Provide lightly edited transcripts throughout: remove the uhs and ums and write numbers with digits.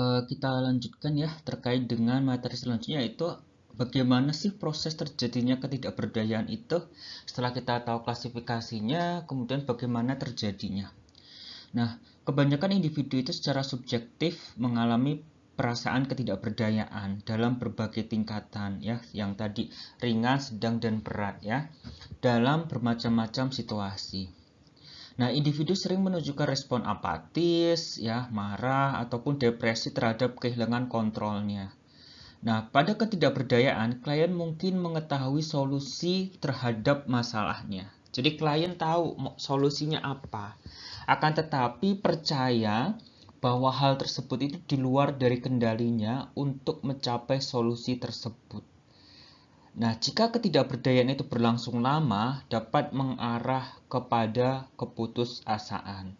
Kita lanjutkan ya terkait dengan materi selanjutnya, yaitu bagaimana sih proses terjadinya ketidakberdayaan itu. Setelah kita tahu klasifikasinya, kemudian bagaimana terjadinya. Nah, kebanyakan individu itu secara subjektif mengalami perasaan ketidakberdayaan dalam berbagai tingkatan ya, yang tadi ringan, sedang, dan berat ya, dalam bermacam-macam situasi. Nah, individu sering menunjukkan respon apatis, ya, marah, ataupun depresi terhadap kehilangan kontrolnya. Nah, pada ketidakberdayaan, klien mungkin mengetahui solusi terhadap masalahnya. Jadi, klien tahu solusinya apa. Akan tetapi percaya bahwa hal tersebut itu di luar dari kendalinya untuk mencapai solusi tersebut. Nah, jika ketidakberdayaan itu berlangsung lama, dapat mengarah kepada keputusasaan.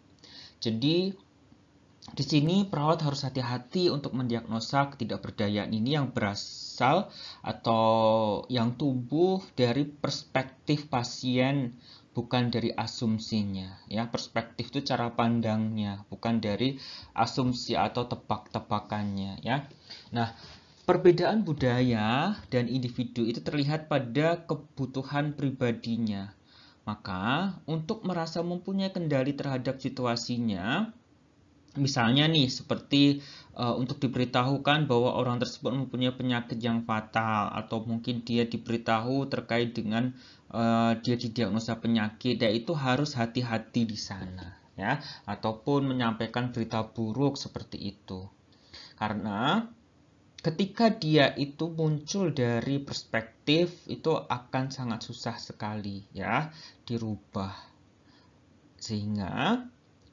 Jadi, di sini perawat harus hati-hati untuk mendiagnosa ketidakberdayaan ini yang berasal atau yang tumbuh dari perspektif pasien, bukan dari asumsinya. Ya, perspektif itu cara pandangnya, bukan dari asumsi atau tebak-tebakannya. Ya, nah, perbedaan budaya dan individu itu terlihat pada kebutuhan pribadinya. Maka, untuk merasa mempunyai kendali terhadap situasinya, misalnya nih, seperti untuk diberitahukan bahwa orang tersebut mempunyai penyakit yang fatal, atau mungkin dia diberitahu terkait dengan dia didiagnosa penyakit, ya itu harus hati-hati di sana, ya, ataupun menyampaikan berita buruk seperti itu. Karena ketika dia itu muncul dari perspektif, itu akan sangat susah sekali ya dirubah. Sehingga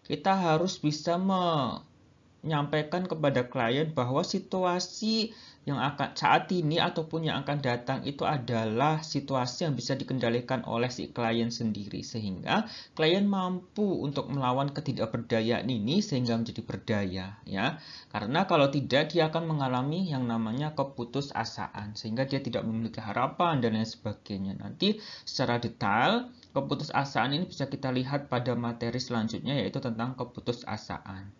kita harus bisa menyampaikan kepada klien bahwa situasi yang akan saat ini ataupun yang akan datang itu adalah situasi yang bisa dikendalikan oleh si klien sendiri, sehingga klien mampu untuk melawan ketidakberdayaan ini sehingga menjadi berdaya ya. Karena kalau tidak, dia akan mengalami yang namanya keputusasaan, sehingga dia tidak memiliki harapan dan lain sebagainya. Nanti secara detail keputusasaan ini bisa kita lihat pada materi selanjutnya, yaitu tentang keputusasaan.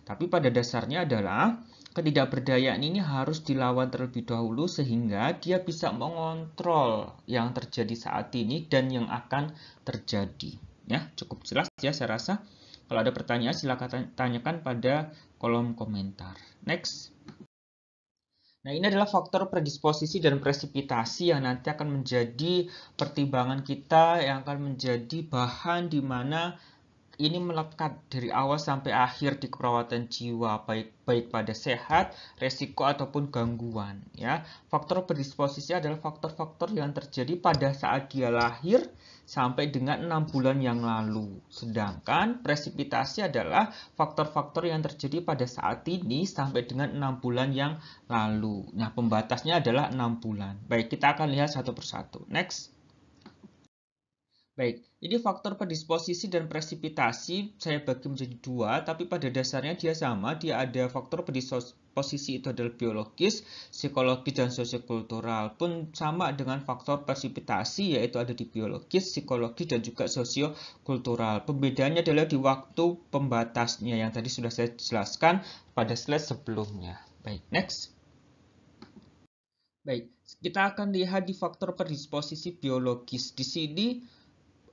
Tapi pada dasarnya adalah ketidakberdayaan ini harus dilawan terlebih dahulu sehingga dia bisa mengontrol yang terjadi saat ini dan yang akan terjadi. Ya, cukup jelas ya saya rasa. Kalau ada pertanyaan silakan tanyakan pada kolom komentar. Next. Nah, ini adalah faktor predisposisi dan presipitasi yang nanti akan menjadi pertimbangan kita, yang akan menjadi bahan di mana ini melekat dari awal sampai akhir di keperawatan jiwa, baik pada sehat, resiko ataupun gangguan ya. Faktor predisposisi adalah faktor-faktor yang terjadi pada saat dia lahir sampai dengan 6 bulan yang lalu. Sedangkan presipitasi adalah faktor-faktor yang terjadi pada saat ini sampai dengan 6 bulan yang lalu. Nah, pembatasnya adalah 6 bulan. Baik, kita akan lihat satu persatu. Next. Baik, ini faktor predisposisi dan presipitasi saya bagi menjadi dua, tapi pada dasarnya dia sama. Dia ada faktor predisposisi itu adalah biologis, psikologis, dan sosiokultural. Pun sama dengan faktor presipitasi, yaitu ada di biologis, psikologis, dan juga sosiokultural. Pembedaannya adalah di waktu pembatasnya yang tadi sudah saya jelaskan pada slide sebelumnya. Baik, next. Baik, kita akan lihat di faktor predisposisi biologis. Di sini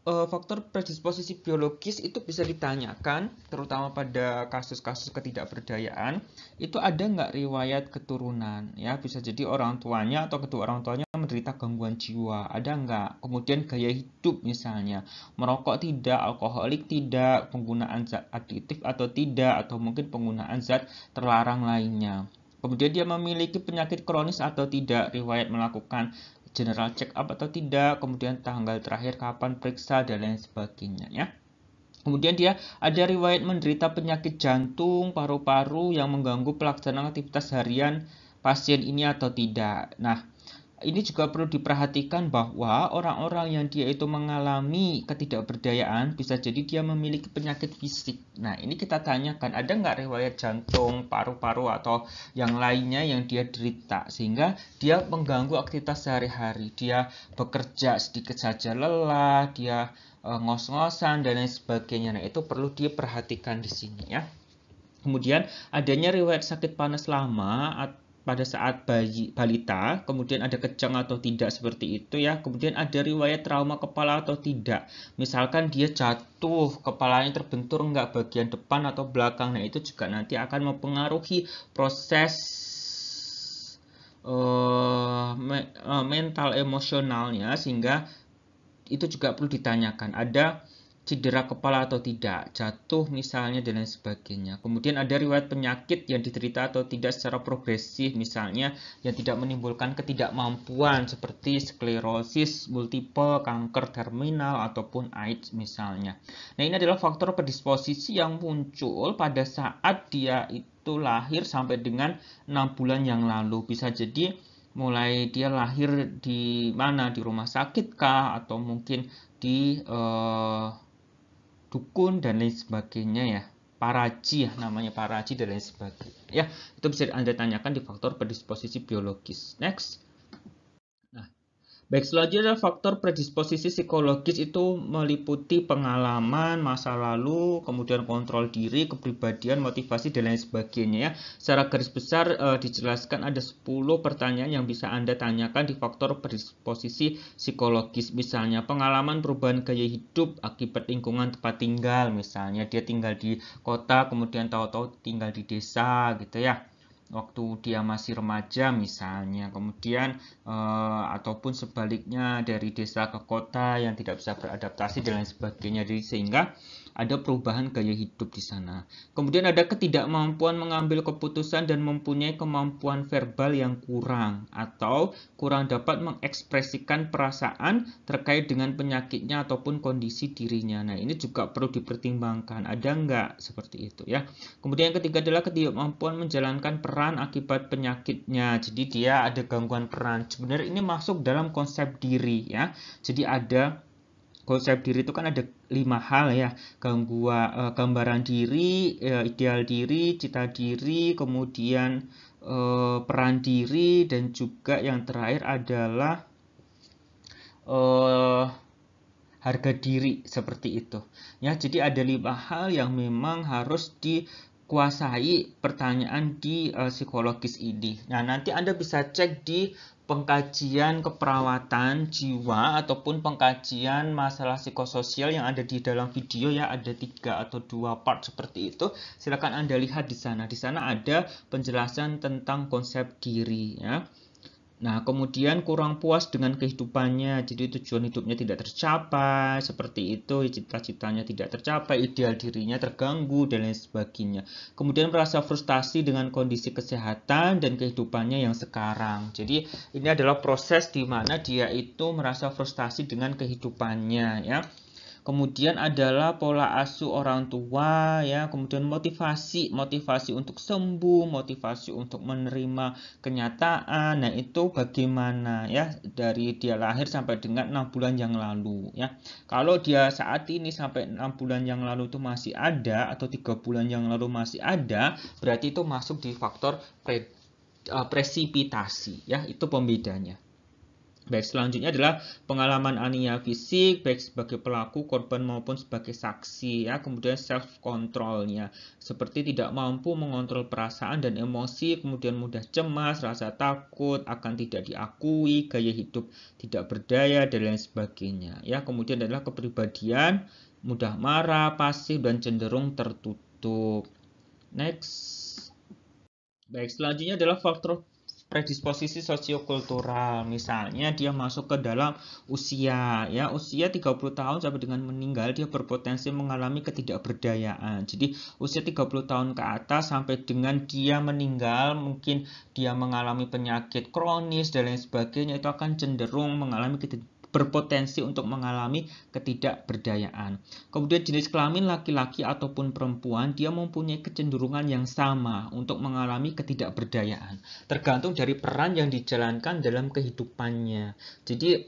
faktor predisposisi biologis itu bisa ditanyakan, terutama pada kasus-kasus ketidakberdayaan, itu ada nggak riwayat keturunan, ya bisa jadi orang tuanya atau kedua orang tuanya menderita gangguan jiwa, ada nggak, kemudian gaya hidup misalnya, merokok tidak, alkoholik tidak, penggunaan zat adiktif atau tidak, atau mungkin penggunaan zat terlarang lainnya. Kemudian dia memiliki penyakit kronis atau tidak, riwayat melakukan general check up atau tidak, kemudian tanggal terakhir kapan periksa, dan lain sebagainya ya. Kemudian dia ada riwayat menderita penyakit jantung, paru-paru yang mengganggu pelaksanaan aktivitas harian pasien ini atau tidak. Nah, ini juga perlu diperhatikan bahwa orang-orang yang dia itu mengalami ketidakberdayaan bisa jadi dia memiliki penyakit fisik. Nah, ini kita tanyakan, ada nggak riwayat jantung, paru-paru, atau yang lainnya yang dia derita, sehingga dia mengganggu aktivitas sehari-hari. Dia bekerja sedikit saja lelah, dia ngos-ngosan, dan lain sebagainya. Nah, itu perlu diperhatikan di sini ya. Kemudian adanya riwayat sakit panas lama pada saat balita, kemudian ada kejang atau tidak seperti itu ya. Kemudian ada riwayat trauma kepala atau tidak. Misalkan dia jatuh, kepalanya terbentur nggak bagian depan atau belakang. Nah, itu juga nanti akan mempengaruhi proses mental emosionalnya, sehingga itu juga perlu ditanyakan. Ada cedera kepala atau tidak, jatuh misalnya, dan lain sebagainya. Kemudian ada riwayat penyakit yang diderita atau tidak secara progresif, misalnya yang tidak menimbulkan ketidakmampuan seperti sklerosis multiple, kanker terminal, ataupun AIDS misalnya. Nah, ini adalah faktor predisposisi yang muncul pada saat dia itu lahir sampai dengan 6 bulan yang lalu. Bisa jadi mulai dia lahir di mana, di rumah sakit kah, atau mungkin di dukun dan lain sebagainya ya, paraji ya, namanya paraji dan lain sebagainya ya. Itu bisa Anda tanyakan di faktor predisposisi biologis. Next. Baik, selanjutnya faktor predisposisi psikologis itu meliputi pengalaman, masa lalu, kemudian kontrol diri, kepribadian, motivasi, dan lain sebagainya ya. Secara garis besar dijelaskan ada 10 pertanyaan yang bisa Anda tanyakan di faktor predisposisi psikologis. Misalnya pengalaman perubahan gaya hidup akibat lingkungan tempat tinggal, misalnya dia tinggal di kota kemudian tahu-tahu tinggal di desa gitu ya, waktu dia masih remaja misalnya, kemudian ataupun sebaliknya dari desa ke kota yang tidak bisa beradaptasi dan lain sebagainya. Jadi sehingga ada perubahan gaya hidup di sana. Kemudian ada ketidakmampuan mengambil keputusan dan mempunyai kemampuan verbal yang kurang atau kurang dapat mengekspresikan perasaan terkait dengan penyakitnya ataupun kondisi dirinya. Nah, ini juga perlu dipertimbangkan. Ada nggak seperti itu ya. Kemudian yang ketiga adalah ketidakmampuan menjalankan peran akibat penyakitnya. Jadi dia ada gangguan peran. Sebenarnya ini masuk dalam konsep diri ya. Jadi ada konsep diri itu kan ada 5 hal ya, gangguan, gambaran diri, ideal diri, cita diri, kemudian peran diri, dan juga yang terakhir adalah harga diri, seperti itu ya. Jadi ada 5 hal yang memang harus dikuasai pertanyaan di psikologis ini. Nah, nanti Anda bisa cek di pengkajian keperawatan jiwa ataupun pengkajian masalah psikososial yang ada di dalam video ya, ada 3 atau 2 part seperti itu. Silakan Anda lihat di sana. Di sana ada penjelasan tentang konsep diri ya. Nah, kemudian kurang puas dengan kehidupannya, jadi tujuan hidupnya tidak tercapai, seperti itu, cita-citanya tidak tercapai, ideal dirinya terganggu, dan lain sebagainya. Kemudian merasa frustasi dengan kondisi kesehatan dan kehidupannya yang sekarang. Jadi, ini adalah proses di mana dia itu merasa frustasi dengan kehidupannya, ya. Kemudian adalah pola asuh orang tua ya, kemudian motivasi untuk sembuh, motivasi untuk menerima kenyataan. Nah, itu bagaimana ya dari dia lahir sampai dengan 6 bulan yang lalu ya. Kalau dia saat ini sampai 6 bulan yang lalu itu masih ada atau 3 bulan yang lalu masih ada, berarti itu masuk di faktor presipitasi ya, itu pembedanya. Baik, selanjutnya adalah pengalaman aniaya fisik, baik sebagai pelaku, korban maupun sebagai saksi ya. Kemudian self controlnya, seperti tidak mampu mengontrol perasaan dan emosi, kemudian mudah cemas, rasa takut akan tidak diakui, gaya hidup tidak berdaya, dan lain sebagainya ya. Kemudian adalah kepribadian, mudah marah, pasif, dan cenderung tertutup. Next. Baik, selanjutnya adalah faktor predisposisi sosiokultural. Misalnya dia masuk ke dalam usia ya, usia 30 tahun sampai dengan meninggal dia berpotensi mengalami ketidakberdayaan. Jadi usia 30 tahun ke atas sampai dengan dia meninggal, mungkin dia mengalami penyakit kronis dan lain sebagainya, itu akan cenderung mengalami berpotensi untuk mengalami ketidakberdayaan. Kemudian jenis kelamin laki-laki ataupun perempuan, dia mempunyai kecenderungan yang sama untuk mengalami ketidakberdayaan. Tergantung dari peran yang dijalankan dalam kehidupannya. Jadi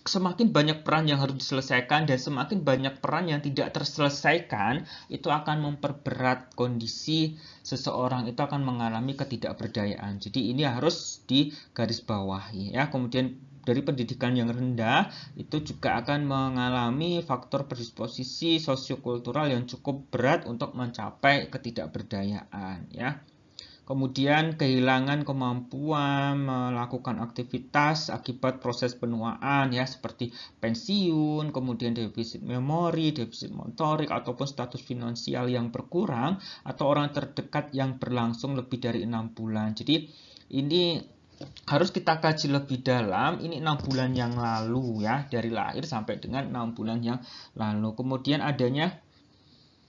semakin banyak peran yang harus diselesaikan dan semakin banyak peran yang tidak terselesaikan, itu akan memperberat kondisi seseorang itu akan mengalami ketidakberdayaan. Jadi ini harus digarisbawahi ya. Kemudian dari pendidikan yang rendah itu juga akan mengalami faktor predisposisi sosiokultural yang cukup berat untuk mencapai ketidakberdayaan ya. Kemudian kehilangan kemampuan melakukan aktivitas akibat proses penuaan ya, seperti pensiun, kemudian defisit memori, defisit motorik, ataupun status finansial yang berkurang, atau orang terdekat yang berlangsung lebih dari 6 bulan. Jadi ini harus kita kaji lebih dalam. Ini 6 bulan yang lalu ya, dari lahir sampai dengan 6 bulan yang lalu. Kemudian adanya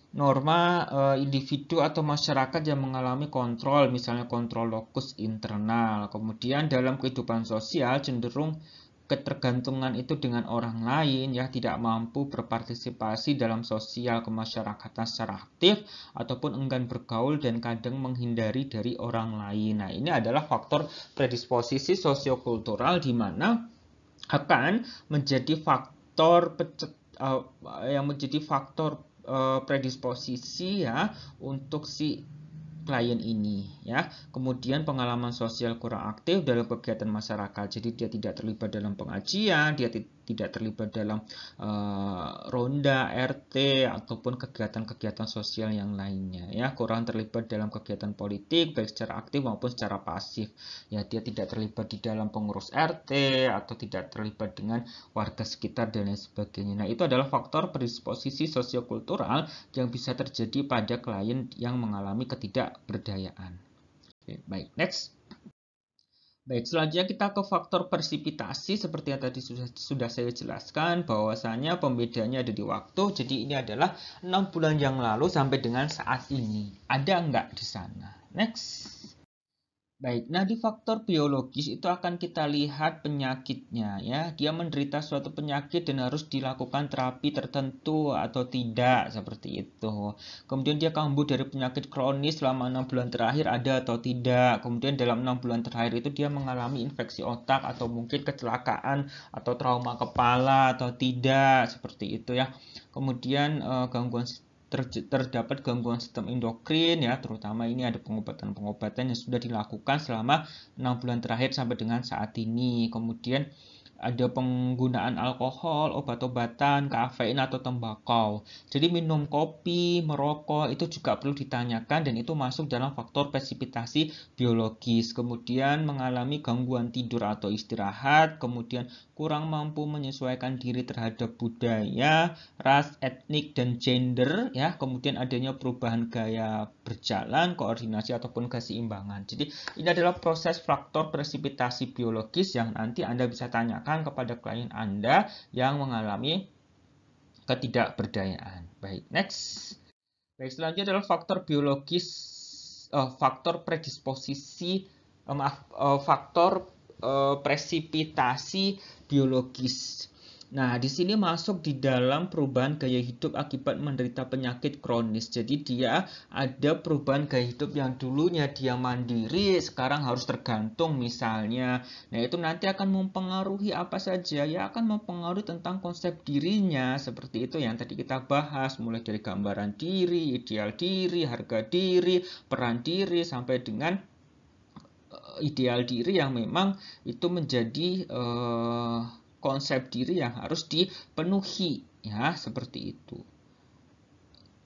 norma individu atau masyarakat yang mengalami kontrol, misalnya kontrol lokus internal. Kemudian dalam kehidupan sosial cenderung ketergantungan itu dengan orang lain ya, tidak mampu berpartisipasi dalam sosial kemasyarakatan secara aktif ataupun enggan bergaul dan kadang menghindari dari orang lain. Nah, ini adalah faktor predisposisi sosiokultural di mana akan menjadi faktor yang menjadi faktor predisposisi ya untuk si klien ini ya. Kemudian pengalaman sosial kurang aktif dalam kegiatan masyarakat. Jadi dia tidak terlibat dalam pengajian, dia tidak terlibat dalam ronda, RT ataupun kegiatan-kegiatan sosial yang lainnya ya. Kurang terlibat dalam kegiatan politik baik secara aktif maupun secara pasif. Ya, dia tidak terlibat di dalam pengurus RT atau tidak terlibat dengan warga sekitar dan lain sebagainya. Nah, itu adalah faktor predisposisi sosiokultural yang bisa terjadi pada klien yang mengalami ketidakberdayaan. Oke, baik, next. Baik, selanjutnya kita ke faktor presipitasi seperti yang tadi sudah saya jelaskan bahwasanya pembedanya ada di waktu. Jadi ini adalah 6 bulan yang lalu sampai dengan saat ini. Ada enggak di sana? Next. Baik, nah di faktor biologis itu akan kita lihat penyakitnya ya. Dia menderita suatu penyakit dan harus dilakukan terapi tertentu atau tidak, seperti itu. Kemudian dia kambuh dari penyakit kronis selama 6 bulan terakhir ada atau tidak. Kemudian dalam 6 bulan terakhir itu dia mengalami infeksi otak atau mungkin kecelakaan atau trauma kepala atau tidak, seperti itu ya. Kemudian terdapat gangguan sistem endokrin ya, terutama ini ada pengobatan-pengobatan yang sudah dilakukan selama 6 bulan terakhir sampai dengan saat ini. Kemudian ada penggunaan alkohol, obat-obatan, kafein atau tembakau. Jadi minum kopi, merokok itu juga perlu ditanyakan dan itu masuk dalam faktor presipitasi biologis. Kemudian mengalami gangguan tidur atau istirahat, kemudian kurang mampu menyesuaikan diri terhadap budaya, ras, etnik, dan gender ya. Kemudian adanya perubahan gaya berjalan, koordinasi ataupun keseimbangan. Jadi ini adalah proses faktor presipitasi biologis yang nanti Anda bisa tanyakan kepada klien Anda yang mengalami ketidakberdayaan. Baik, next. Baik, selanjutnya adalah faktor biologis, faktor predisposisi, faktor presipitasi biologis. Nah, di sini masuk di dalam perubahan gaya hidup akibat menderita penyakit kronis. Jadi dia ada perubahan gaya hidup yang dulunya dia mandiri, sekarang harus tergantung misalnya. Nah, itu nanti akan mempengaruhi apa saja? Ya, akan mempengaruhi tentang konsep dirinya, seperti itu yang tadi kita bahas, mulai dari gambaran diri, ideal diri, harga diri, peran diri, sampai dengan ideal diri yang memang itu menjadi konsep diri yang harus dipenuhi ya, seperti itu.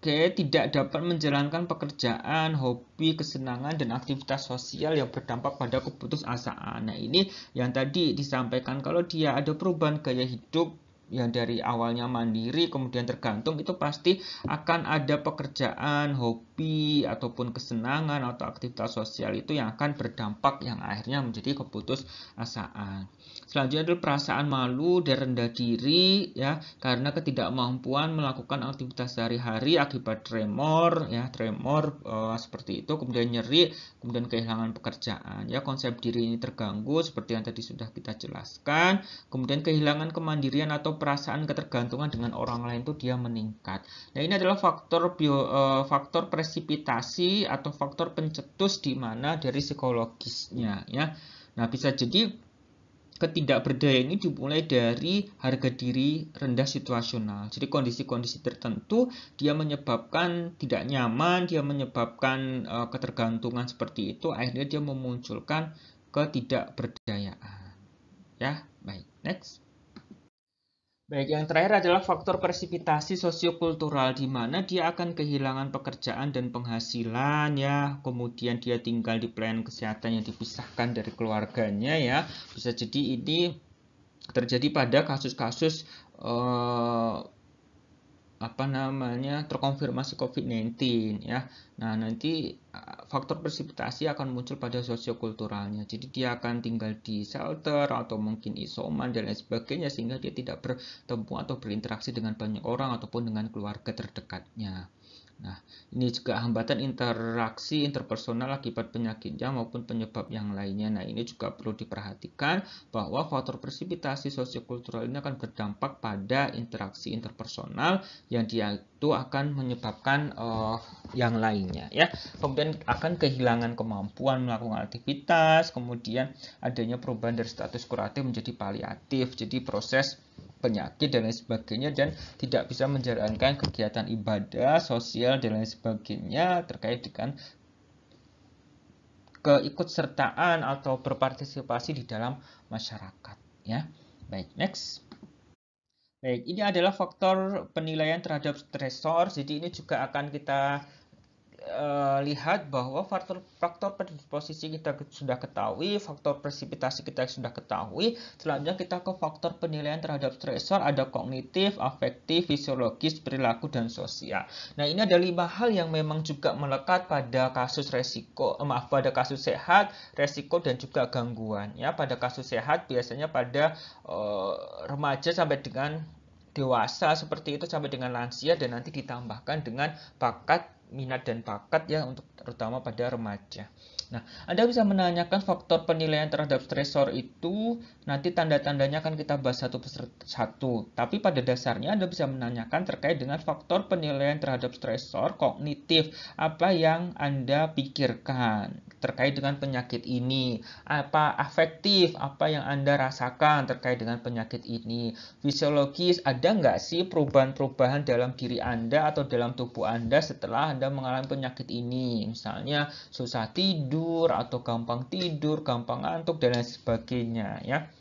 Oke, tidak dapat menjalankan pekerjaan, hobi, kesenangan, dan aktivitas sosial yang berdampak pada keputusasaan. Nah, ini yang tadi disampaikan, kalau dia ada perubahan gaya hidup yang dari awalnya mandiri kemudian tergantung, itu pasti akan ada pekerjaan, hobi, ataupun kesenangan atau aktivitas sosial itu yang akan berdampak yang akhirnya menjadi keputusasaan. Selanjutnya adalah perasaan malu dan rendah diri ya, karena ketidakmampuan melakukan aktivitas sehari-hari akibat tremor ya, seperti itu, kemudian nyeri, kemudian kehilangan pekerjaan ya. Konsep diri ini terganggu seperti yang tadi sudah kita jelaskan. Kemudian kehilangan kemandirian atau perasaan ketergantungan dengan orang lain itu dia meningkat. Nah, ini adalah faktor presipitasi atau faktor pencetus di mana dari psikologisnya ya. Nah, bisa jadi ketidakberdayaan ini dimulai dari harga diri rendah situasional. Jadi kondisi-kondisi tertentu dia menyebabkan tidak nyaman, dia menyebabkan ketergantungan seperti itu, akhirnya dia memunculkan ketidakberdayaan. Ya, baik. Next. Baik, yang terakhir adalah faktor presipitasi sosiokultural, di mana dia akan kehilangan pekerjaan dan penghasilan ya, kemudian dia tinggal di pelayanan kesehatan yang dipisahkan dari keluarganya ya. Bisa jadi ini terjadi pada kasus-kasus terkonfirmasi COVID-19 ya. Nah, nanti faktor presipitasi akan muncul pada sosiokulturalnya. Jadi dia akan tinggal di shelter atau mungkin isoman dan lain sebagainya, sehingga dia tidak bertemu atau berinteraksi dengan banyak orang ataupun dengan keluarga terdekatnya. Nah, ini juga hambatan interaksi interpersonal akibat penyakitnya maupun penyebab yang lainnya. Nah, ini juga perlu diperhatikan bahwa faktor presipitasi sosiokultural ini akan berdampak pada interaksi interpersonal yang dia itu akan menyebabkan yang lainnya ya. Kemudian akan kehilangan kemampuan melakukan aktivitas, kemudian adanya perubahan dari status kuratif menjadi paliatif. Jadi proses penyakit dan lain sebagainya, dan tidak bisa menjalankan kegiatan ibadah, sosial dan lain sebagainya terkait dengan keikutsertaan atau berpartisipasi di dalam masyarakat ya. Baik, next. Baik, ini adalah faktor penilaian terhadap stresor. Jadi ini juga akan kita lihat bahwa faktor predisposisi kita sudah ketahui, faktor presipitasi kita sudah ketahui. Selanjutnya kita ke faktor penilaian terhadap stresor, ada kognitif, afektif, fisiologis, perilaku, dan sosial. Nah, ini ada 5 hal yang memang juga melekat pada kasus pada kasus sehat, resiko, dan juga gangguan. Ya, pada kasus sehat biasanya pada remaja sampai dengan dewasa seperti itu, sampai dengan lansia, dan nanti ditambahkan dengan bakat, minat dan bakat ya, untuk terutama pada remaja. Nah, Anda bisa menanyakan faktor penilaian terhadap stresor itu, nanti tanda-tandanya akan kita bahas satu persatu. Tapi pada dasarnya Anda bisa menanyakan terkait dengan faktor penilaian terhadap stresor kognitif, apa yang Anda pikirkan terkait dengan penyakit ini, apa afektif, apa yang Anda rasakan terkait dengan penyakit ini, fisiologis, ada nggak sih perubahan-perubahan dalam diri Anda atau dalam tubuh Anda setelah Anda mengalami penyakit ini, misalnya susah tidur atau gampang tidur, gampang ngantuk dan lain sebagainya ya.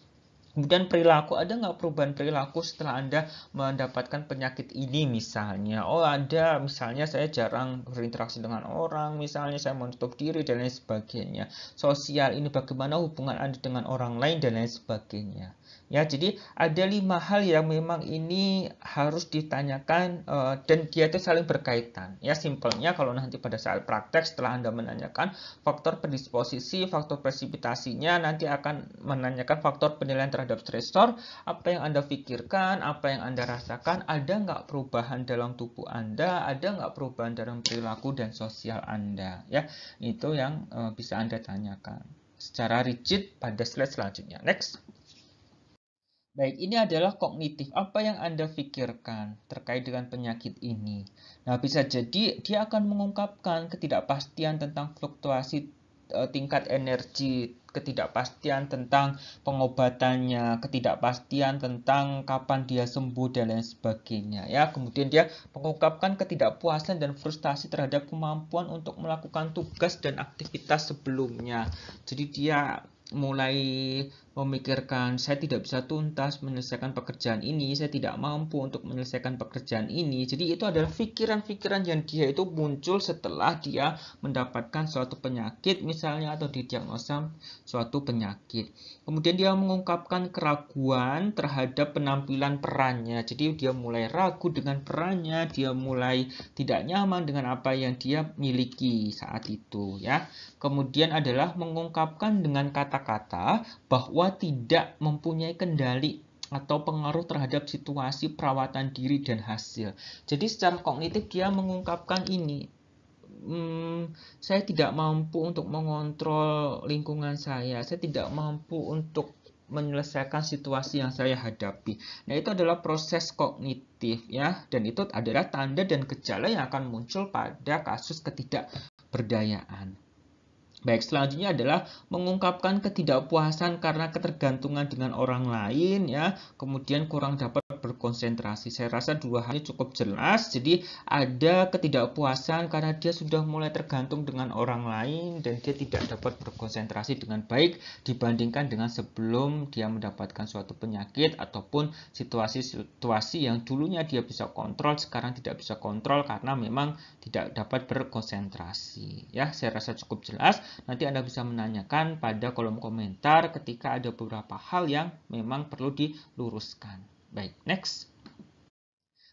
Kemudian perilaku, ada nggak perubahan perilaku setelah Anda mendapatkan penyakit ini misalnya? Oh ada, misalnya saya jarang berinteraksi dengan orang, misalnya saya menutup diri dan lain sebagainya. Sosial, ini bagaimana hubungan Anda dengan orang lain dan lain sebagainya. Ya, jadi ada 5 hal yang memang ini harus ditanyakan dan dia itu saling berkaitan. Ya, simpelnya kalau nanti pada saat praktek setelah Anda menanyakan faktor predisposisi, faktor presipitasinya, nanti akan menanyakan faktor penilaian terhadap stresor, apa yang Anda pikirkan, apa yang Anda rasakan, ada nggak perubahan dalam tubuh Anda, ada nggak perubahan dalam perilaku dan sosial Anda. Ya, itu yang bisa Anda tanyakan secara rigid pada slide selanjutnya. Next. Baik, ini adalah kognitif. Apa yang Anda pikirkan terkait dengan penyakit ini? Nah, bisa jadi dia akan mengungkapkan ketidakpastian tentang fluktuasi tingkat energi, ketidakpastian tentang pengobatannya, ketidakpastian tentang kapan dia sembuh dan lain sebagainya. Ya, kemudian dia mengungkapkan ketidakpuasan dan frustasi terhadap kemampuan untuk melakukan tugas dan aktivitas sebelumnya. Jadi dia mulai memikirkan, saya tidak bisa tuntas menyelesaikan pekerjaan ini, saya tidak mampu untuk menyelesaikan pekerjaan ini. Jadi itu adalah pikiran-pikiran yang dia itu muncul setelah dia mendapatkan suatu penyakit misalnya, atau didiagnosa suatu penyakit. Kemudian dia mengungkapkan keraguan terhadap penampilan perannya. Jadi dia mulai ragu dengan perannya, dia mulai tidak nyaman dengan apa yang dia miliki saat itu ya. Kemudian adalah mengungkapkan dengan kata-kata bahwa tidak mempunyai kendali atau pengaruh terhadap situasi perawatan diri dan hasil. Jadi secara kognitif dia mengungkapkan ini, saya tidak mampu untuk mengontrol lingkungan saya tidak mampu untuk menyelesaikan situasi yang saya hadapi. Nah, itu adalah proses kognitif ya, dan itu adalah tanda dan gejala yang akan muncul pada kasus ketidakberdayaan. Baik, selanjutnya adalah mengungkapkan ketidakpuasan karena ketergantungan dengan orang lain ya, kemudian kurang dapat berkonsentrasi. Saya rasa dua hal ini cukup jelas. Jadi ada ketidakpuasan karena dia sudah mulai tergantung dengan orang lain dan dia tidak dapat berkonsentrasi dengan baik dibandingkan dengan sebelum dia mendapatkan suatu penyakit ataupun situasi-situasi yang dulunya dia bisa kontrol, sekarang tidak bisa kontrol karena memang tidak dapat berkonsentrasi. Ya, saya rasa cukup jelas. Nanti Anda bisa menanyakan pada kolom komentar ketika ada beberapa hal yang memang perlu diluruskan. Baik, next.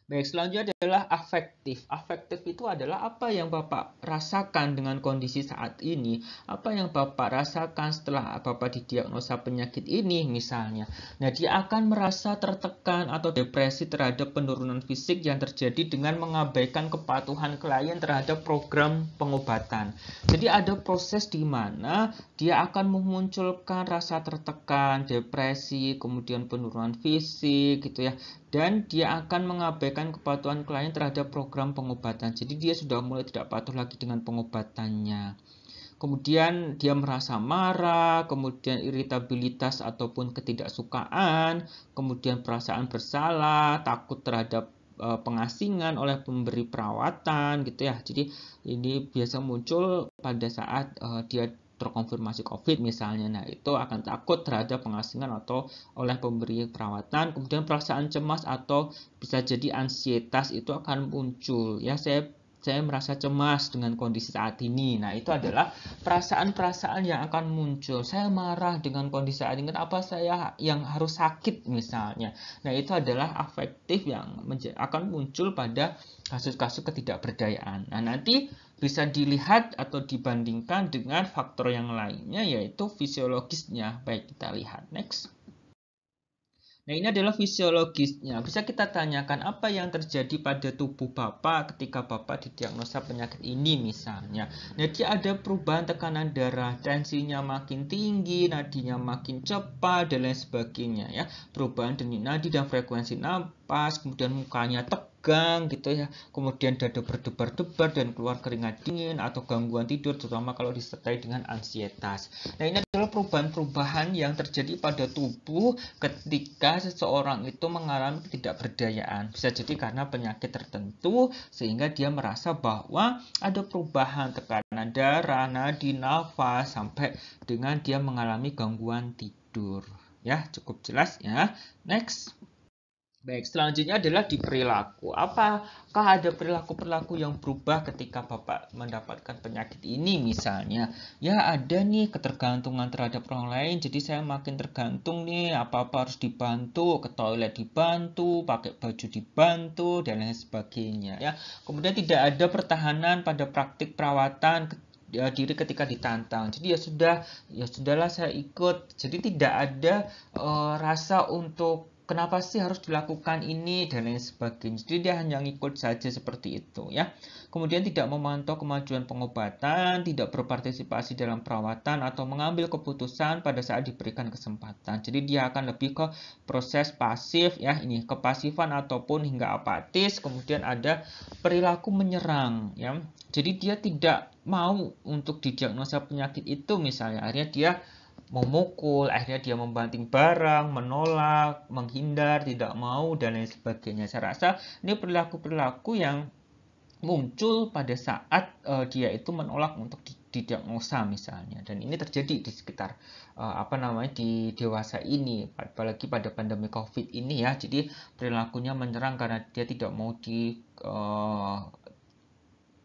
Baik, selanjutnya adalah afektif. Afektif itu adalah apa yang Bapak rasakan dengan kondisi saat ini, apa yang Bapak rasakan setelah Bapak didiagnosa penyakit ini misalnya. Nah, dia akan merasa tertekan atau depresi terhadap penurunan fisik yang terjadi dengan mengabaikan kepatuhan klien terhadap program pengobatan. Jadi ada proses di mana dia akan memunculkan rasa tertekan, depresi, kemudian penurunan fisik gitu ya. Dan dia akan mengabaikan kepatuhan klien terhadap program pengobatan. Jadi dia sudah mulai tidak patuh lagi dengan pengobatannya. Kemudian dia merasa marah, kemudian iritabilitas ataupun ketidaksukaan, kemudian perasaan bersalah, takut terhadap pengasingan oleh pemberi perawatan gitu ya. Jadi ini biasa muncul pada saat dia terkonfirmasi COVID misalnya. Nah, itu akan takut terhadap pengasingan atau oleh pemberi perawatan. Kemudian perasaan cemas atau bisa jadi ansietas itu akan muncul. Ya, saya merasa cemas dengan kondisi saat ini. Nah, itu adalah perasaan-perasaan yang akan muncul. Saya marah dengan kondisi saat ini. Apa saya yang harus sakit misalnya. Nah, itu adalah afektif yang akan muncul pada kasus-kasus ketidakberdayaan. Nah, nanti bisa dilihat atau dibandingkan dengan faktor yang lainnya, yaitu fisiologisnya. Baik, kita lihat next. Nah, ini adalah fisiologisnya. Bisa kita tanyakan apa yang terjadi pada tubuh Bapak ketika Bapak didiagnosa penyakit ini misalnya. Nah, dia ada perubahan tekanan darah, tensinya makin tinggi, nadinya makin cepat, dan lain sebagainya ya. Perubahan denyut nadi dan frekuensi napas, kemudian mukanya tegang gitu ya, kemudian dada berdebar-debar dan keluar keringat dingin atau gangguan tidur, terutama kalau disertai dengan ansietas. Nah, ini adalah perubahan-perubahan yang terjadi pada tubuh ketika seseorang itu mengalami ketidakberdayaan. Bisa jadi karena penyakit tertentu sehingga dia merasa bahwa ada perubahan tekanan darah, nadi, nafas, sampai dengan dia mengalami gangguan tidur. Ya, cukup jelas ya. Next. Baik, selanjutnya adalah di perilaku. Apakah ada perilaku-perilaku yang berubah ketika Bapak mendapatkan penyakit ini misalnya? Ya, ada nih ketergantungan terhadap orang lain, jadi saya makin tergantung nih, apa-apa harus dibantu, ke toilet dibantu, pakai baju dibantu, dan lain sebagainya. Ya, kemudian tidak ada pertahanan pada praktik perawatan diri ketika ditantang. Jadi ya sudahlah saya ikut. Jadi tidak ada rasa untuk kenapa sih harus dilakukan ini dan lain sebagainya. Jadi dia hanya ngikut saja seperti itu ya. Kemudian tidak memantau kemajuan pengobatan, tidak berpartisipasi dalam perawatan atau mengambil keputusan pada saat diberikan kesempatan. Jadi dia akan lebih ke proses pasif ya, ini kepasifan ataupun hingga apatis. Kemudian ada perilaku menyerang ya. Jadi dia tidak mau untuk didiagnosa penyakit itu misalnya. Akhirnya dia memukul, akhirnya dia membanting barang, menolak, menghindar, tidak mau, dan lain sebagainya. Saya rasa ini perilaku-perilaku yang muncul pada saat dia itu menolak untuk didiagnosa misalnya. Dan ini terjadi di sekitar di dewasa ini, apalagi pada pandemi COVID ini ya. Jadi perilakunya menyerang karena dia tidak mau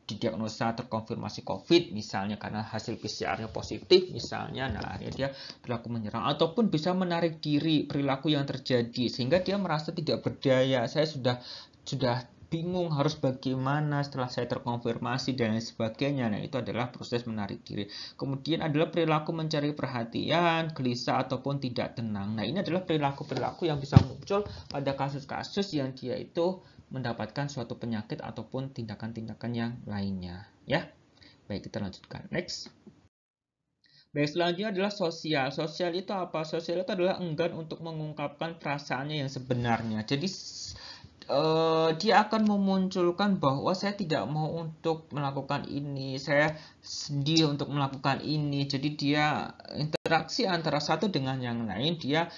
didiagnosa terkonfirmasi COVID misalnya karena hasil PCR-nya positif misalnya. Nah, akhirnya dia perilaku menyerang ataupun bisa menarik diri, perilaku yang terjadi sehingga dia merasa tidak berdaya. Saya sudah bingung harus bagaimana setelah saya terkonfirmasi dan lain sebagainya. Nah, itu adalah proses menarik diri. Kemudian adalah perilaku mencari perhatian, gelisah ataupun tidak tenang. Nah, ini adalah perilaku-perilaku yang bisa muncul pada kasus-kasus yang dia itu mendapatkan suatu penyakit ataupun tindakan-tindakan yang lainnya ya. Baik, kita lanjutkan next. Baik, selanjutnya adalah sosial. Sosial itu apa? Sosial itu adalah enggan untuk mengungkapkan perasaannya yang sebenarnya. Jadi dia akan memunculkan bahwa saya tidak mau untuk melakukan ini, saya sedih untuk melakukan ini. Jadi dia interaksi antara satu dengan yang lain, dia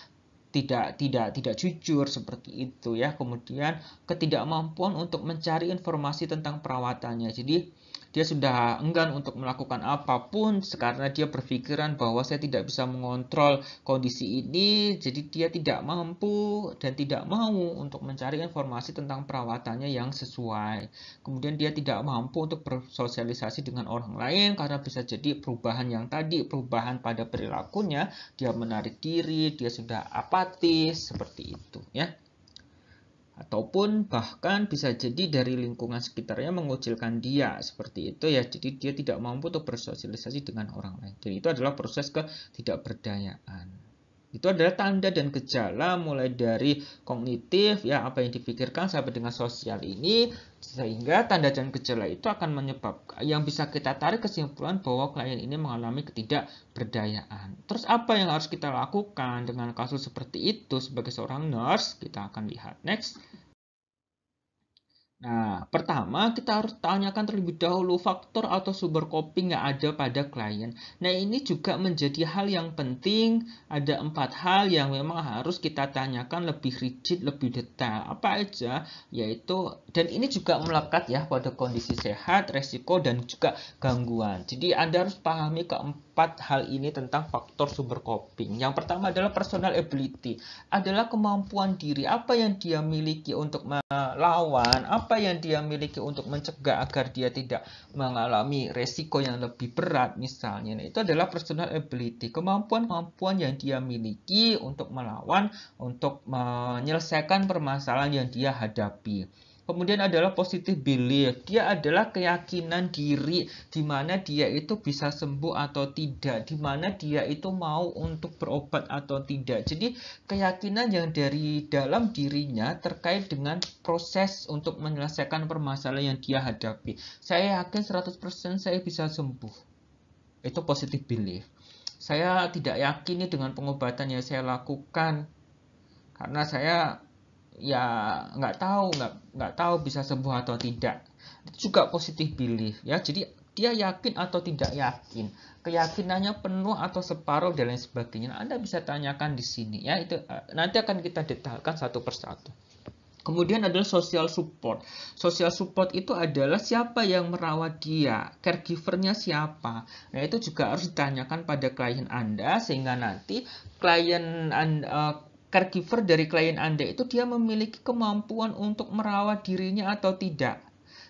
tidak jujur seperti itu ya. Kemudian ketidakmampuan untuk mencari informasi tentang perawatannya. Jadi dia sudah enggan untuk melakukan apapun karena dia berpikiran bahwa saya tidak bisa mengontrol kondisi ini, jadi dia tidak mampu dan tidak mau untuk mencari informasi tentang perawatannya yang sesuai. Kemudian dia tidak mampu untuk bersosialisasi dengan orang lain karena bisa jadi perubahan yang tadi, perubahan pada perilakunya, dia menarik diri, dia sudah apatis, seperti itu ya. Ataupun bahkan bisa jadi dari lingkungan sekitarnya mengucilkan dia seperti itu ya. Jadi dia tidak mampu untuk bersosialisasi dengan orang lain. Jadi itu adalah proses ketidakberdayaan. Itu adalah tanda dan gejala mulai dari kognitif ya, apa yang dipikirkan sampai dengan sosial ini, sehingga tanda dan gejala itu akan menyebabkan yang bisa kita tarik kesimpulan bahwa klien ini mengalami ketidakberdayaan. Terus apa yang harus kita lakukan dengan kasus seperti itu sebagai seorang nurse? Kita akan lihat next. Nah, pertama kita harus tanyakan terlebih dahulu faktor atau sumber coping yang ada pada klien. Nah, ini juga menjadi hal yang penting. Ada 4 hal yang memang harus kita tanyakan lebih rigid, lebih detail. Apa aja? Yaitu, dan ini juga melekat ya pada kondisi sehat, resiko, dan juga gangguan. Jadi, Anda harus pahami keempat hal ini tentang faktor sumber coping. Yang pertama adalah personal ability. Adalah kemampuan diri. Apa yang dia miliki untuk melawan, apa yang dia miliki untuk mencegah agar dia tidak mengalami resiko yang lebih berat misalnya. Nah, itu adalah personal ability, kemampuan-kemampuan yang dia miliki untuk melawan, untuk menyelesaikan permasalahan yang dia hadapi. Kemudian adalah positive belief. Dia adalah keyakinan diri di mana dia itu bisa sembuh atau tidak, di mana dia itu mau untuk berobat atau tidak. Jadi keyakinan yang dari dalam dirinya terkait dengan proses untuk menyelesaikan permasalahan yang dia hadapi. Saya yakin 100% saya bisa sembuh. Itu positive belief. Saya tidak yakin dengan pengobatan yang saya lakukan karena saya ya nggak tahu bisa sembuh atau tidak. Itu juga positive belief ya. Jadi dia yakin atau tidak yakin, keyakinannya penuh atau separuh dan lain sebagainya. Anda bisa tanyakan di sini ya. Itu nanti akan kita detailkan satu persatu. Kemudian adalah social support. Social support itu adalah siapa yang merawat dia, caregivernya siapa. Nah, itu juga harus ditanyakan pada klien Anda sehingga nanti klien Anda, caregiver dari klien Anda itu dia memiliki kemampuan untuk merawat dirinya atau tidak.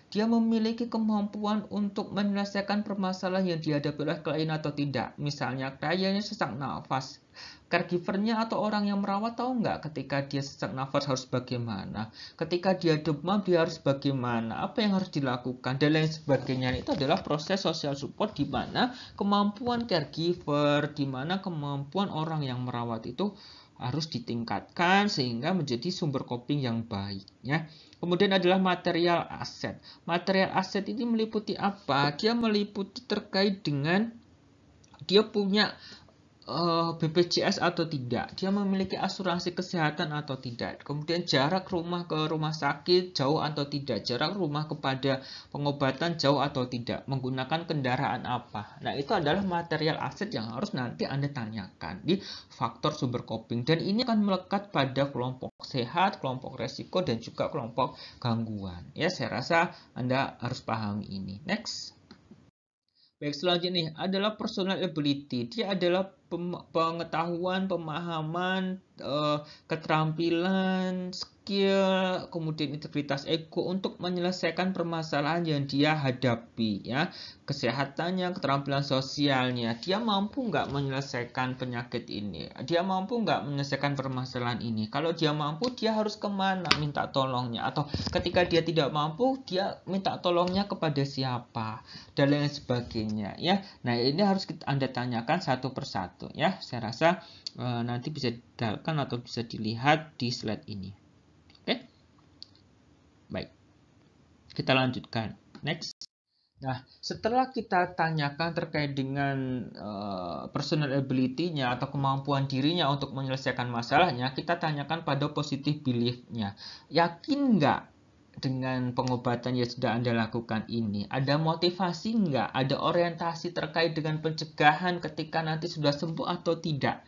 Dia memiliki kemampuan untuk menyelesaikan permasalahan yang dihadapi oleh klien atau tidak. Misalnya kliennya sesak nafas. Caregivernya atau orang yang merawat tahu nggak ketika dia sesak nafas harus bagaimana. Ketika dia demam dia harus bagaimana. Apa yang harus dilakukan dan lain sebagainya. Itu adalah proses social support di mana kemampuan caregiver, di mana kemampuan orang yang merawat itu harus ditingkatkan sehingga menjadi sumber coping yang baik ya. Kemudian adalah material aset. Material aset ini meliputi apa? Dia meliputi terkait dengan dia punya BPJS atau tidak, dia memiliki asuransi kesehatan atau tidak, kemudian jarak rumah ke rumah sakit jauh atau tidak, jarak rumah kepada pengobatan jauh atau tidak, menggunakan kendaraan apa. Nah, itu adalah material aset yang harus nanti Anda tanyakan di faktor sumber coping, dan ini akan melekat pada kelompok sehat, kelompok resiko, dan juga kelompok gangguan. Ya, saya rasa Anda harus pahami ini. Next. Baik, selanjutnya adalah personal ability. Dia adalah pengetahuan, pemahaman, keterampilan, skill, kemudian integritas ego untuk menyelesaikan permasalahan yang dia hadapi ya. Kesehatannya, keterampilan sosialnya, dia mampu nggak menyelesaikan penyakit ini, dia mampu nggak menyelesaikan permasalahan ini. Kalau dia mampu, dia harus kemana minta tolongnya, atau ketika dia tidak mampu, dia minta tolongnya kepada siapa dan lain sebagainya ya. Nah, ini harus Anda tanyakan satu persatu ya. Saya rasa nanti bisa didalkan atau bisa dilihat di slide ini. Oke, baik, kita lanjutkan next. Nah, setelah kita tanyakan terkait dengan personal ability-nya atau kemampuan dirinya untuk menyelesaikan masalahnya, kita tanyakan pada positive belief-nya. Yakin nggak dengan pengobatan yang sudah Anda lakukan ini? Ada motivasi nggak? Ada orientasi terkait dengan pencegahan ketika nanti sudah sembuh atau tidak?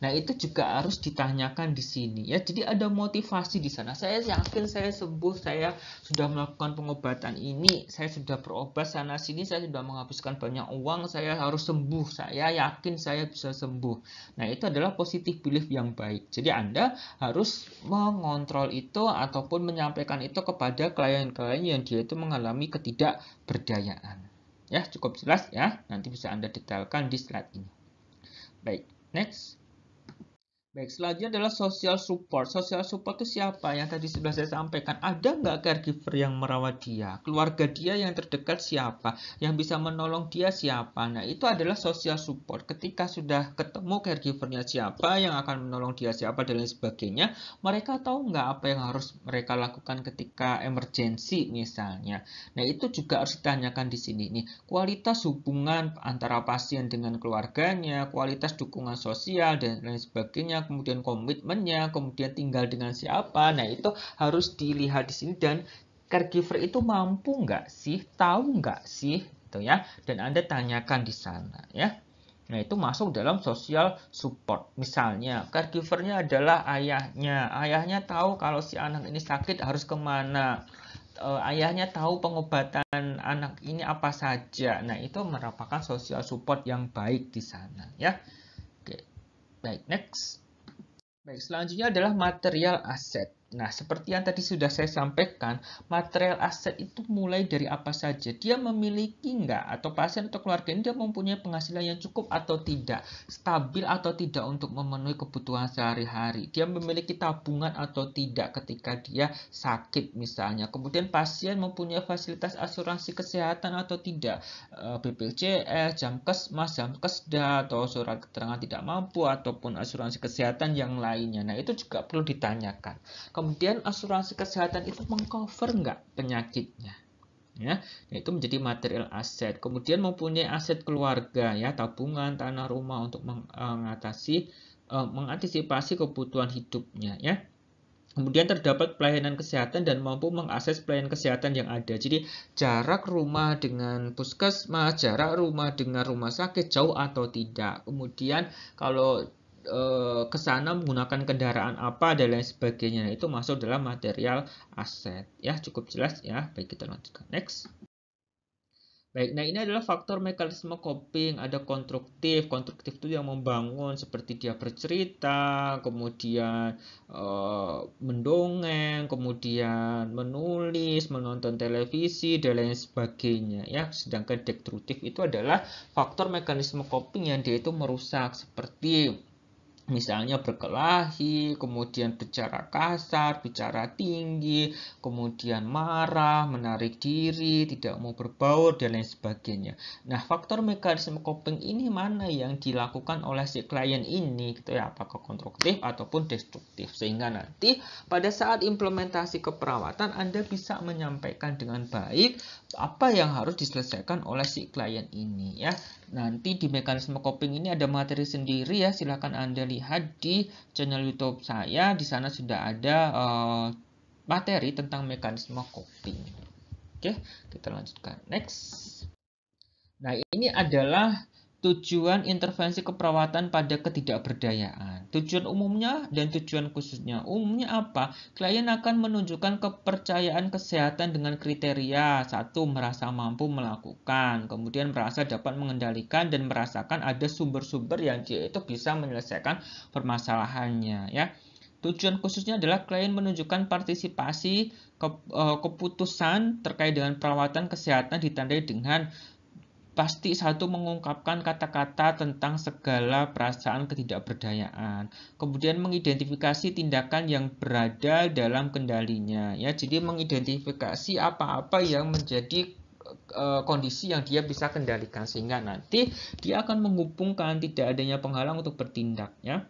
Nah, itu juga harus ditanyakan di sini ya. Jadi ada motivasi di sana. Saya yakin saya sembuh, saya sudah melakukan pengobatan ini, saya sudah berobat sana sini, saya sudah menghabiskan banyak uang, saya harus sembuh. Saya yakin saya bisa sembuh. Nah, itu adalah positive belief yang baik. Jadi Anda harus mengontrol itu ataupun menyampaikan itu kepada klien-klien yang dia itu mengalami ketidakberdayaan. Ya, cukup jelas ya. Nanti bisa Anda detailkan di slide ini. Baik, next. Baik, selanjutnya adalah social support. Social support itu siapa? Yang tadi sudah saya sampaikan. Ada nggak caregiver yang merawat dia? Keluarga dia yang terdekat siapa? Yang bisa menolong dia siapa? Nah, itu adalah social support. Ketika sudah ketemu caregivernya siapa, yang akan menolong dia siapa, dan lain sebagainya, mereka tahu nggak apa yang harus mereka lakukan ketika emergency misalnya. Nah, itu juga harus ditanyakan di sini nih. Kualitas hubungan antara pasien dengan keluarganya, kualitas dukungan sosial, dan lain sebagainya, kemudian komitmennya, kemudian tinggal dengan siapa. Nah, itu harus dilihat di sini, dan caregiver itu mampu nggak sih, tahu nggak sih, gitu ya. Dan Anda tanyakan di sana ya. Nah, itu masuk dalam social support. Misalnya, caregivernya adalah ayahnya. Ayahnya tahu kalau si anak ini sakit harus kemana. Ayahnya tahu pengobatan anak ini apa saja. Nah, itu merupakan social support yang baik di sana ya. Oke. Baik, next. Baik, selanjutnya adalah material aset. Nah, seperti yang tadi sudah saya sampaikan, material aset itu mulai dari apa saja. Dia memiliki nggak, atau pasien atau keluarga ini dia mempunyai penghasilan yang cukup atau tidak, stabil atau tidak untuk memenuhi kebutuhan sehari-hari. Dia memiliki tabungan atau tidak ketika dia sakit misalnya. Kemudian pasien mempunyai fasilitas asuransi kesehatan atau tidak, BPJS, Jamkesmas, Jamkesda, atau surat keterangan tidak mampu, ataupun asuransi kesehatan yang lainnya. Nah, itu juga perlu ditanyakan. Kemudian asuransi kesehatan itu mengcover nggak penyakitnya? Ya, itu menjadi material aset. Kemudian mempunyai aset keluarga ya, tabungan, tanah, rumah untuk mengantisipasi kebutuhan hidupnya ya. Kemudian terdapat pelayanan kesehatan dan mampu mengakses pelayanan kesehatan yang ada. Jadi jarak rumah dengan puskesmas, jarak rumah dengan rumah sakit jauh atau tidak. Kemudian kalau ke sana menggunakan kendaraan apa dan lain sebagainya. Nah, itu masuk dalam material aset. Ya, cukup jelas ya. Baik, kita lanjutkan. Next. Baik, nah ini adalah faktor mekanisme coping. Ada konstruktif. Konstruktif itu yang membangun, seperti dia bercerita, kemudian mendongeng, kemudian menulis, menonton televisi, dan lain sebagainya. Ya, sedangkan destruktif itu adalah faktor mekanisme coping yang dia itu merusak, seperti misalnya berkelahi, kemudian bicara kasar, bicara tinggi, kemudian marah, menarik diri, tidak mau berbaur, dan lain sebagainya. Nah, faktor mekanisme coping ini mana yang dilakukan oleh si klien ini, gitu ya, apakah konstruktif ataupun destruktif, sehingga nanti pada saat implementasi keperawatan Anda bisa menyampaikan dengan baik apa yang harus diselesaikan oleh si klien ini ya. Nanti di mekanisme coping ini ada materi sendiri ya, silahkan Anda lihat di channel YouTube saya. Di sana sudah ada materi tentang mekanisme coping. Oke, kita lanjutkan. Next. Nah, ini adalah tujuan intervensi keperawatan pada ketidakberdayaan. Tujuan umumnya dan tujuan khususnya. Umumnya apa? Klien akan menunjukkan kepercayaan kesehatan dengan kriteria. Satu, merasa mampu melakukan. Kemudian merasa dapat mengendalikan dan merasakan ada sumber-sumber yang dia itu bisa menyelesaikan permasalahannya. Ya. Tujuan khususnya adalah klien menunjukkan partisipasi keputusan terkait dengan perawatan kesehatan ditandai dengan pasti satu, mengungkapkan kata-kata tentang segala perasaan ketidakberdayaan. Kemudian mengidentifikasi tindakan yang berada dalam kendalinya. Ya, jadi mengidentifikasi apa-apa yang menjadi kondisi yang dia bisa kendalikan, sehingga nanti dia akan menghubungkan tidak adanya penghalang untuk bertindak. Ya.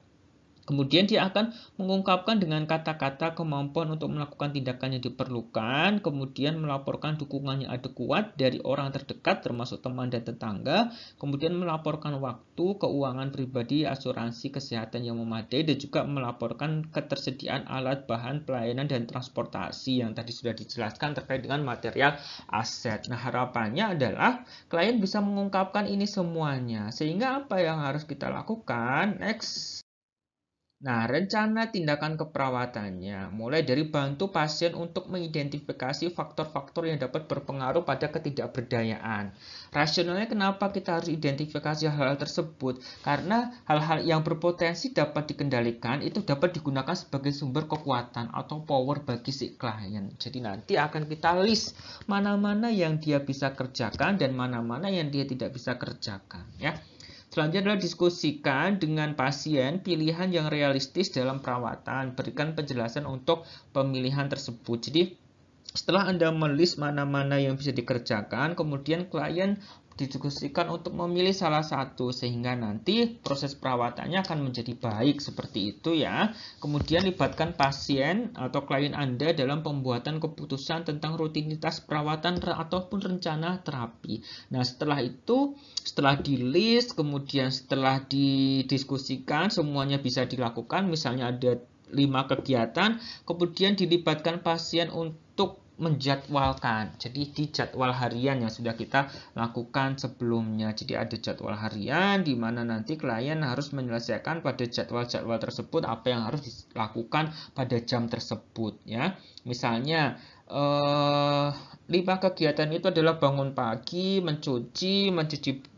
Kemudian dia akan mengungkapkan dengan kata-kata kemampuan untuk melakukan tindakan yang diperlukan, kemudian melaporkan dukungan yang adekuat dari orang terdekat termasuk teman dan tetangga, kemudian melaporkan waktu, keuangan pribadi, asuransi kesehatan yang memadai, dan juga melaporkan ketersediaan alat bahan pelayanan dan transportasi yang tadi sudah dijelaskan terkait dengan material aset. Nah, harapannya adalah klien bisa mengungkapkan ini semuanya. Sehingga apa yang harus kita lakukan? Next. Nah, rencana tindakan keperawatannya mulai dari bantu pasien untuk mengidentifikasi faktor-faktor yang dapat berpengaruh pada ketidakberdayaan. Rasionalnya kenapa kita harus identifikasi hal-hal tersebut? Karena hal-hal yang berpotensi dapat dikendalikan itu dapat digunakan sebagai sumber kekuatan atau power bagi si klien. Jadi nanti akan kita list mana-mana yang dia bisa kerjakan dan mana-mana yang dia tidak bisa kerjakan, ya. Selanjutnya adalah diskusikan dengan pasien pilihan yang realistis dalam perawatan. Berikan penjelasan untuk pemilihan tersebut. Jadi setelah Anda melis mana-mana yang bisa dikerjakan, kemudian klien didiskusikan untuk memilih salah satu sehingga nanti proses perawatannya akan menjadi baik seperti itu ya. Kemudian libatkan pasien atau klien Anda dalam pembuatan keputusan tentang rutinitas perawatan ataupun rencana terapi. Nah, setelah itu, setelah di list, kemudian setelah didiskusikan semuanya bisa dilakukan, misalnya ada 5 kegiatan, kemudian dilibatkan pasien untuk menjadwalkan. Jadi di jadwal harian yang sudah kita lakukan sebelumnya. Jadi ada jadwal harian di mana nanti klien harus menyelesaikan pada jadwal-jadwal tersebut apa yang harus dilakukan pada jam tersebut ya. Misalnya 5 kegiatan itu adalah bangun pagi, mencuci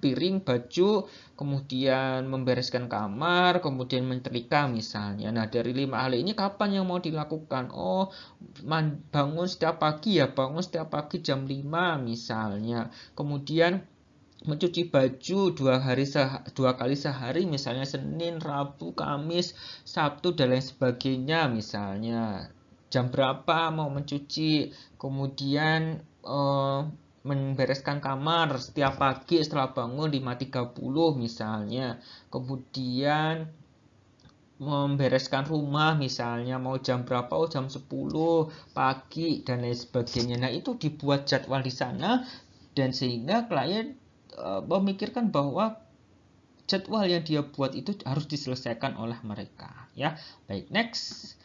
piring, baju, kemudian membereskan kamar, kemudian menyetrika misalnya. Nah, dari 5 hal ini kapan yang mau dilakukan? Oh, bangun setiap pagi ya, bangun setiap pagi jam 5 misalnya. Kemudian mencuci baju 2 kali sehari, misalnya Senin, Rabu, Kamis, Sabtu, dan lain sebagainya misalnya. Jam berapa mau mencuci, kemudian membereskan kamar setiap pagi setelah bangun 5.30 misalnya. Kemudian membereskan rumah misalnya mau jam berapa, oh jam 10 pagi dan lain sebagainya. Nah, itu dibuat jadwal di sana dan sehingga klien memikirkan bahwa jadwal yang dia buat itu harus diselesaikan oleh mereka ya. Baik, next.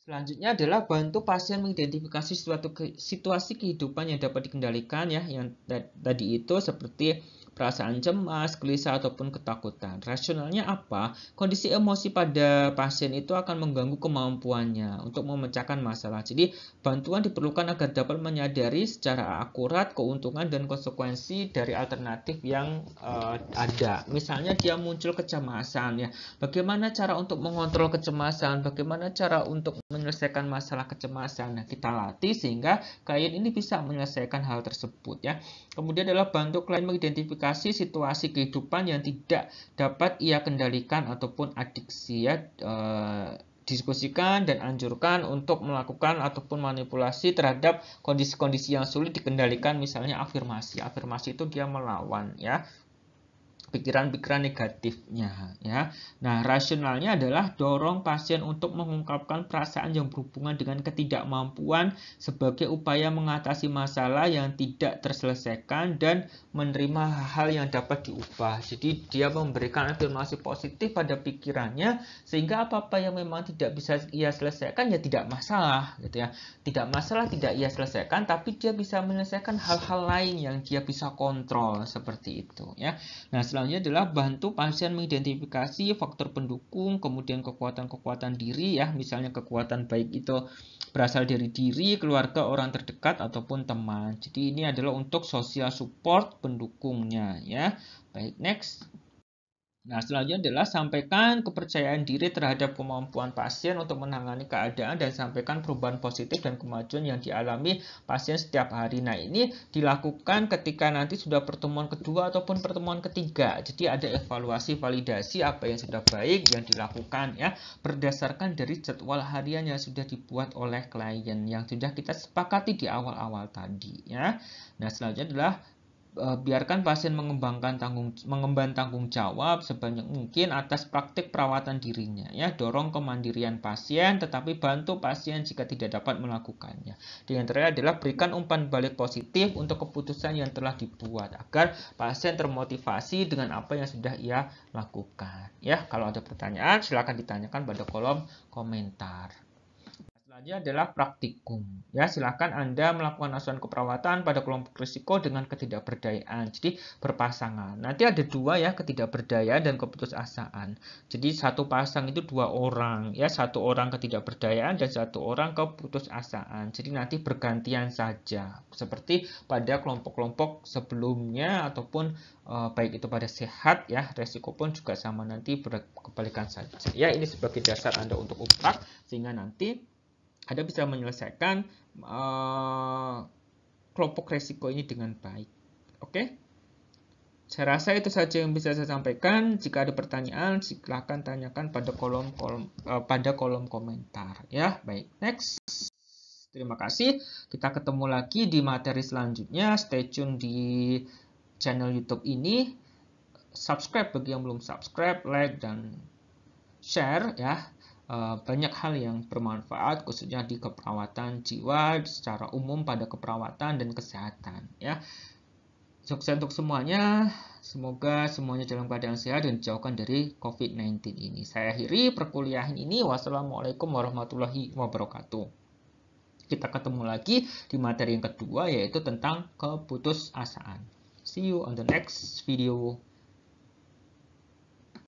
Selanjutnya adalah bantu pasien mengidentifikasi suatu situasi kehidupan yang dapat dikendalikan ya, yang tadi itu seperti perasaan cemas, gelisah ataupun ketakutan. Rasionalnya apa? Kondisi emosi pada pasien itu akan mengganggu kemampuannya untuk memecahkan masalah. Jadi bantuan diperlukan agar dapat menyadari secara akurat keuntungan dan konsekuensi dari alternatif yang ada. Misalnya dia muncul kecemasan ya. Bagaimana cara untuk mengontrol kecemasan? Bagaimana cara untuk menyelesaikan masalah kecemasan? Nah, kita latih sehingga klien ini bisa menyelesaikan hal tersebut ya. Kemudian adalah bantu klien mengidentifikasi situasi kehidupan yang tidak dapat ia kendalikan ataupun adiksi ya. Diskusikan dan anjurkan untuk melakukan ataupun manipulasi terhadap kondisi-kondisi yang sulit dikendalikan, misalnya afirmasi. Afirmasi itu dia melawan ya pikiran-pikiran negatifnya ya. Nah, rasionalnya adalah dorong pasien untuk mengungkapkan perasaan yang berhubungan dengan ketidakmampuan sebagai upaya mengatasi masalah yang tidak terselesaikan dan menerima hal yang dapat diubah. Jadi dia memberikan afirmasi positif pada pikirannya sehingga apa-apa yang memang tidak bisa ia selesaikan ya tidak masalah gitu ya. Tidak masalah tidak ia selesaikan, tapi dia bisa menyelesaikan hal-hal lain yang dia bisa kontrol seperti itu ya. Nah, selanjutnya adalah bantu pasien mengidentifikasi faktor pendukung, kemudian kekuatan-kekuatan diri ya, misalnya kekuatan baik itu berasal dari diri, keluarga, orang terdekat ataupun teman. Jadi ini adalah untuk social support pendukungnya ya. Baik, next. Nah, selanjutnya adalah sampaikan kepercayaan diri terhadap kemampuan pasien untuk menangani keadaan dan sampaikan perubahan positif dan kemajuan yang dialami pasien setiap hari. Nah, ini dilakukan ketika nanti sudah pertemuan kedua ataupun pertemuan ketiga. Jadi ada evaluasi validasi apa yang sudah baik yang dilakukan ya berdasarkan dari jadwal harian yang sudah dibuat oleh klien yang sudah kita sepakati di awal-awal tadi ya. Nah, selanjutnya adalah biarkan pasien mengemban tanggung jawab sebanyak mungkin atas praktik perawatan dirinya ya. Dorong kemandirian pasien tetapi bantu pasien jika tidak dapat melakukannya. Di antaranya adalah berikan umpan balik positif untuk keputusan yang telah dibuat agar pasien termotivasi dengan apa yang sudah ia lakukan ya. Kalau ada pertanyaan silakan ditanyakan pada kolom komentar. Selanjutnya adalah praktikum. Ya, silakan Anda melakukan asuhan keperawatan pada kelompok risiko dengan ketidakberdayaan. Jadi berpasangan. Nanti ada dua ya, ketidakberdayaan dan keputusasaan. Jadi satu pasang itu dua orang, ya, satu orang ketidakberdayaan dan satu orang keputusasaan. Jadi nanti bergantian saja, seperti pada kelompok-kelompok sebelumnya ataupun baik itu pada sehat ya, resiko pun juga sama, nanti berkebalikan saja. Ya, ini sebagai dasar Anda untuk uprak sehingga nanti Anda bisa menyelesaikan kelompok resiko ini dengan baik. Oke? Saya rasa itu saja yang bisa saya sampaikan. Jika ada pertanyaan, silakan tanyakan pada kolom komentar. Ya, baik. Next. Terima kasih. Kita ketemu lagi di materi selanjutnya. Stay tune di channel YouTube ini. Subscribe bagi yang belum subscribe, like dan share ya. Banyak hal yang bermanfaat khususnya di keperawatan jiwa secara umum pada keperawatan dan kesehatan ya. Sukses untuk semuanya. Semoga semuanya dalam keadaan sehat dan dijauhkan dari COVID-19 ini. Saya akhiri perkuliahan ini. Wassalamualaikum warahmatullahi wabarakatuh. Kita ketemu lagi di materi yang kedua yaitu tentang keputusasaan. See you on the next video.